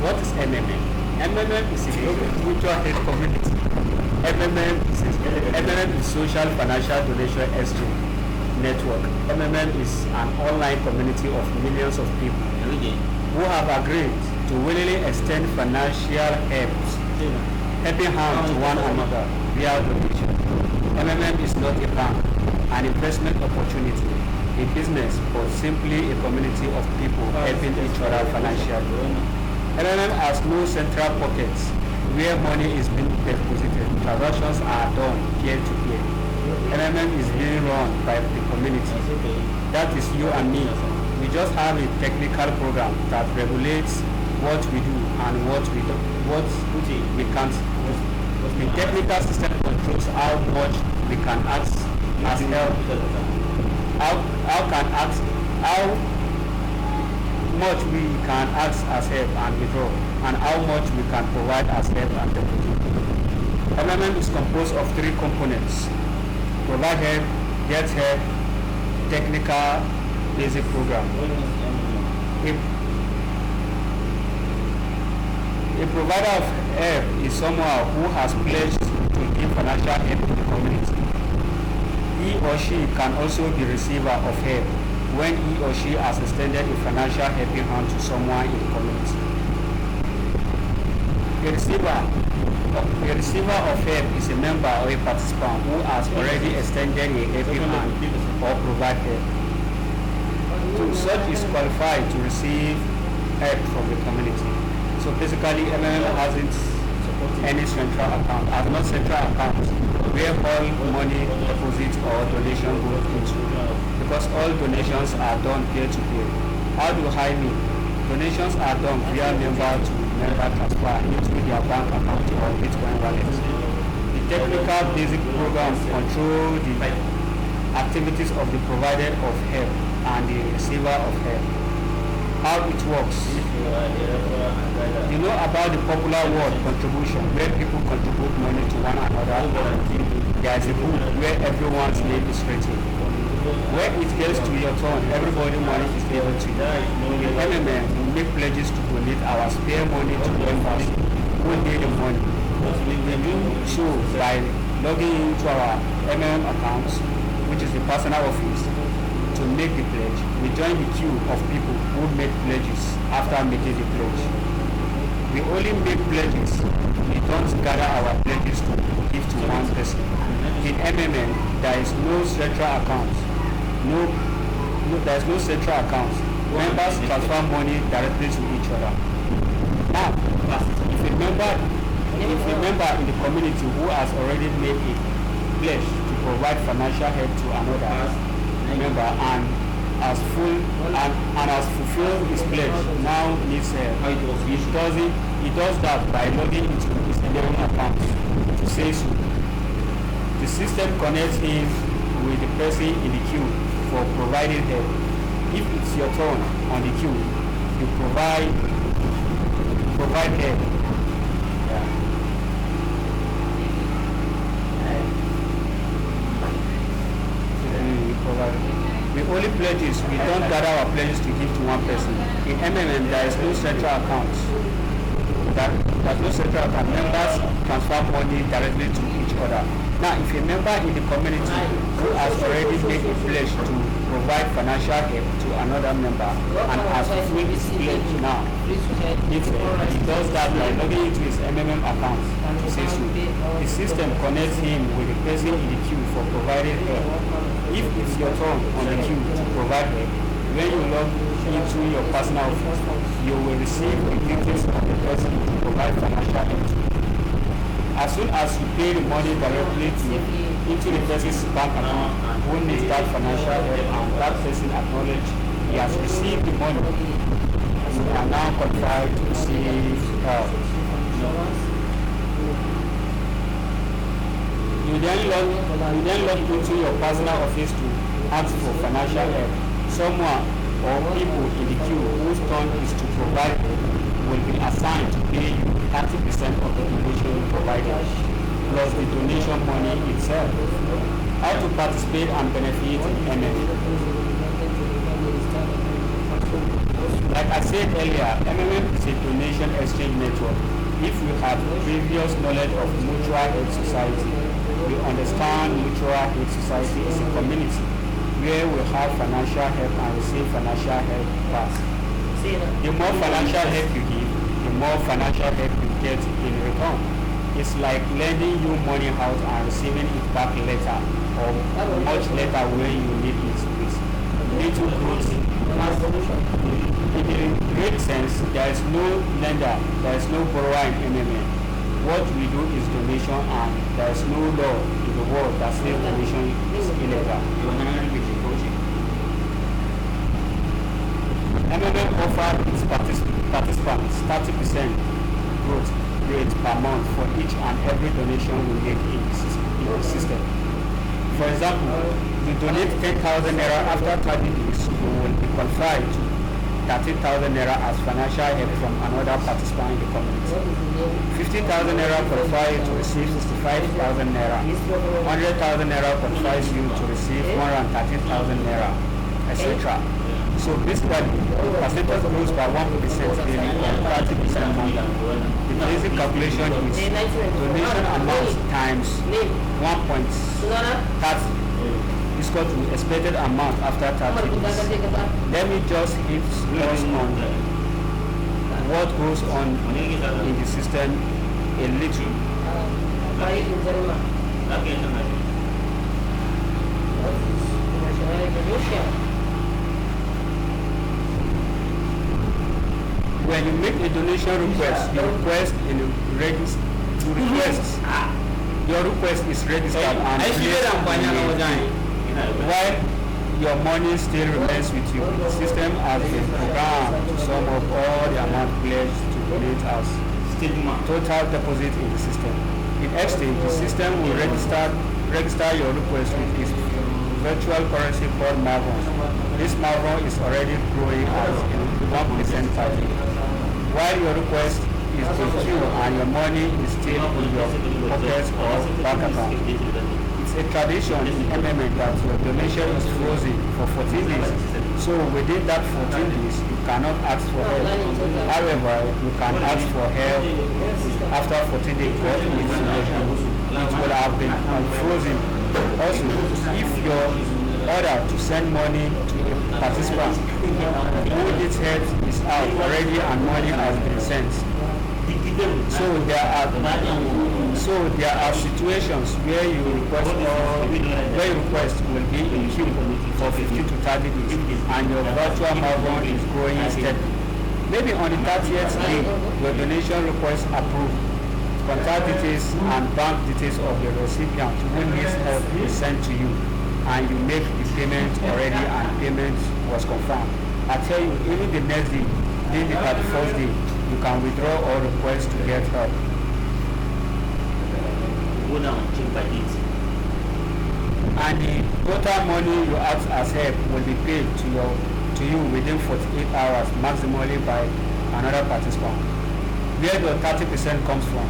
What is MMM? MMM is a mutual aid community. MMM is social financial donation exchange network. MMM is an online community of millions of people who have agreed to willingly extend financial helping hand to one another via donation. MMM is not a bank, an investment opportunity, a business, but simply a community of people helping each other financially. MMM has no central pockets where money is being deposited. Transactions are done peer-to-peer. MMM is being run by the community. That is you and me. We just have a technical program that regulates what we do and what we can't do. The technical system controls how much we can ask as help, how much we can ask as help and withdraw, and how much we can provide as help and deposit. MMM is composed of three components: provide help, get help, technical basic program. A provider of help is someone who has pledged to give financial help to the community. He or she can also be receiver of help when he or she has extended a financial helping hand to someone in the community. A receiver of help is a member or a participant who has already extended a helping hand or provide help. Such is qualified to receive help from the community. So basically, MMM hasn't any central account, has no central account where all money, deposits or donation go into, because all donations are done peer-to-peer. How do I mean? Donations are done via member-to-member transfer into their bank account or Bitcoin wallet. The technical basic programs control the activities of the provider of help and the receiver of help. How it works. You know about the popular word contribution, where people contribute money to one another. There is a book where everyone's name is written. When it gets to your turn, everybody's money is given to you. In MMM, we make pledges to donate our spare money to members who need the money. We do so by logging into our MMM accounts, which is the personal office. To make the pledge, we join the queue of people who make pledges after making the pledge. We only make pledges. We don't gather our pledges to give to one person. In MMM, there is no central account. There is no central account. Members transfer money directly to each other. Now, if a member in the community who has already made a pledge to provide financial help to another member and has fulfilled his pledge, now needs help. He does that by logging into his MMM account to say so. The system connects him with the person in the queue for providing help. If it's your turn on the queue, you provide help. We only pledges, we don't gather our pledges to give to one person. In MMM, there is no central account. There's no central account. Members transfer money directly to each other. Now, if a member in the community who has already made a pledge to provide financial help to another member and has fulfilled his pledge now, if he does that by logging into his MMM account to say so, the system connects him with the person in the queue for providing help. If it's your turn on the queue to provide help, when you log into your personal office, you will receive the details of the person to provide financial help to. As soon as you pay the money directly into the person's bank account who needs that financial help and that person acknowledges he has received the money, you are now qualified to receive help. You then log into your personal office to ask for financial help. Someone or people in the queue whose turn is to provide will be assigned to pay you 30% of the donation provided, plus the donation money itself. How to participate and benefit in MMM. Like I said earlier, MMM is a donation exchange network. If we have previous knowledge of Mutual Aid Society, we understand Mutual Aid Society is a community where we have financial help and receive financial help fast. The more financial help you give, the more financial help you get in return. It's like lending you money out and receiving it back later, or much later when you need it with little growth. In the great sense, there is no lender, there is no borrower in MMM. What we do is donation, and there is no law in the world that says donation is illegal. MMM offers its participants 30% growth rate per month for each and every donation we make in the system. For example, we donate 10,000 naira after 30 days, we will be qualified to 13,000 naira as financial help from another participant in the community. 50,000 naira qualifies you to receive 65,000 naira. 100,000 naira qualifies you to receive 113,000 naira, etc. So basically, the percentage grows by 1% daily and 30% monthly. The basic calculation is donation amount times 1.30 is equal to expected amount after 30 days. Let me just hit us on what goes on in the system a little. When you make a donation request, your request is registered and while your money still remains with you. The system has been programmed to sum up all the amount pledged to donate as total deposit in the system. In exchange, the system will register your request with its virtual currency called Mavon. This Mavon is already growing as 1% per day. While your request is with you and your money is still in your pocket or bank account. It's a tradition in MMM that your donation is frozen for 14 days. So within that 14 days, you cannot ask for help. However, you can ask for help after 14 days or it will have been unfrozen. Also, if your order to send money to a participant who needs help is out already and money has been sent. So there are situations where you request will be in queue for 50 to 30 days and your virtual Mavon is growing steadily. Maybe on the 30th day, your donation request approved. Contact details and bank details of the recipient who needs help is sent to you, and you make the payment already and payment was confirmed. I tell you, even the next day, then the 31st day, you can withdraw or request to get help. And the total money you ask as help will be paid to you within 48 hours maximally by another participant. Where the 30% comes from?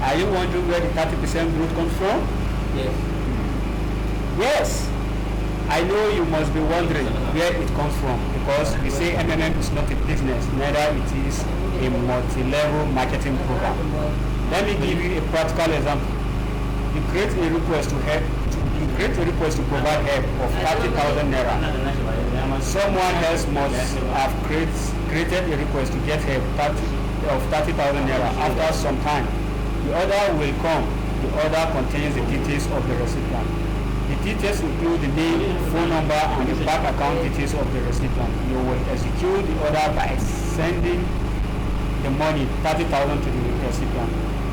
Are you wondering where the 30% growth comes from? Yes. Yes. I know you must be wondering where it comes from, because we say MMM is not a business, neither it is a multi-level marketing program. Let me give you a practical example. You create a request to provide help of 30,000 naira. Someone else must have created a request to get help of 30,000 naira. After some time, the order will come. The order contains the details of the recipient. The details include the name, phone number, and the bank account details of the recipient. You will execute the order by sending the money, 30,000, to the recipient.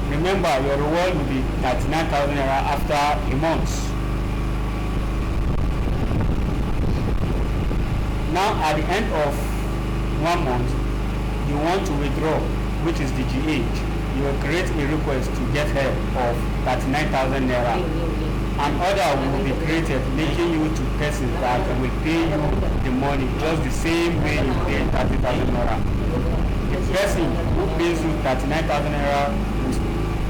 Remember, your reward will be 39,000 naira after a month. Now, at the end of 1 month, you want to withdraw, which is the GH. You will create a request to get help of 39,000 naira. An order will be created linking you to persons that will pay you the money just the same way you pay 30,000 naira. The person who pays you 39,000 naira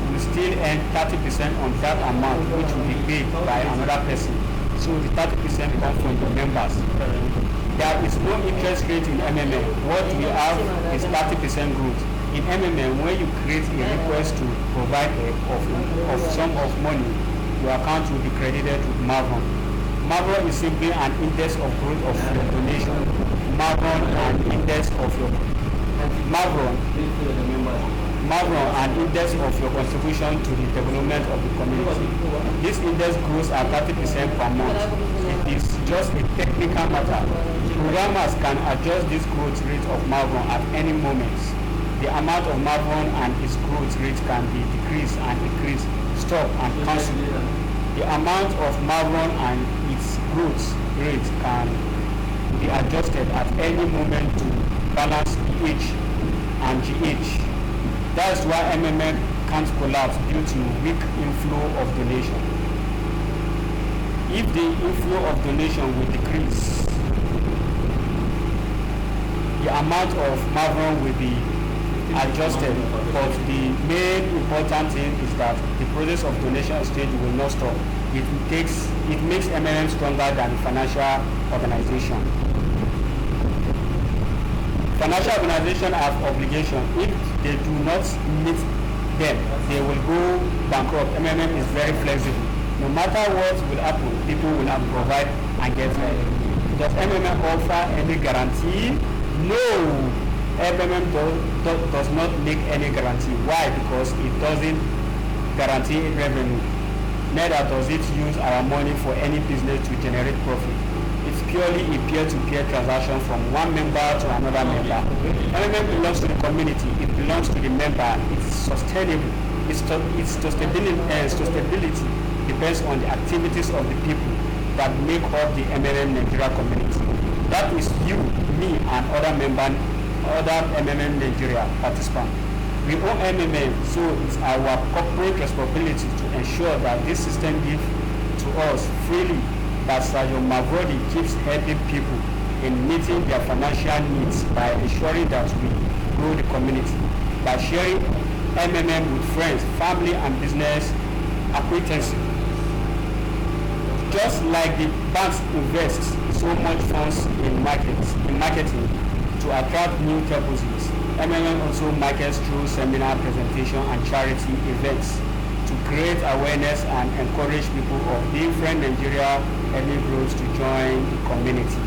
will still earn 30% on that amount, which will be paid by another person. So the 30% comes from the members. There is no interest rate in MMM. What we have is 30% growth. In MMM, when you create a request to provide of sum of money, your account will be credited with Mavron. Mavron is simply an index of growth of your donation. Mavron an index of your Mavron an index of your contribution to the development of the community. This index grows at 30% per month. It is just a technical matter. Programmers can adjust this growth rate of Mavron at any moment. The amount of Mavron and its growth rate can be decreased and increased, stop and cancel. The amount of Mavron and its growth rate can be adjusted at any moment to balance EH and GH. That's why MMM can't collapse due to weak inflow of donation. If the inflow of donation will decrease, the amount of Mavron will be adjusted, but the main important thing is that the process of donation stage will not stop. It makes MMM stronger than the financial organization. Financial organizations have obligation. If they do not meet them, they will go bankrupt. MMM is very flexible. No matter what will happen, people will have to provide and get help. Does MMM offer any guarantee? No. MMM does not make any guarantee. Why? Because it doesn't guarantee revenue. Neither does it use our money for any business to generate profit. It's purely a peer-to-peer transaction from one member to another member. MMM belongs to the community. It belongs to the member. It's sustainable. Its sustainability depends on the activities of the people that make up the MMM Nigeria community. That is you, me, and other MMM Nigeria participants. We own MMM, so it's our corporate responsibility to ensure that this system gives to us freely, that Sergeant Mavrodi keeps helping people in meeting their financial needs by ensuring that we grow the community, by sharing MMM with friends, family, and business acquaintances. Just like the banks invest so much funds in marketing to attract new deposits, MMM also markets through seminar presentation and charity events to create awareness and encourage people of different Nigeria ethnic groups to join the community.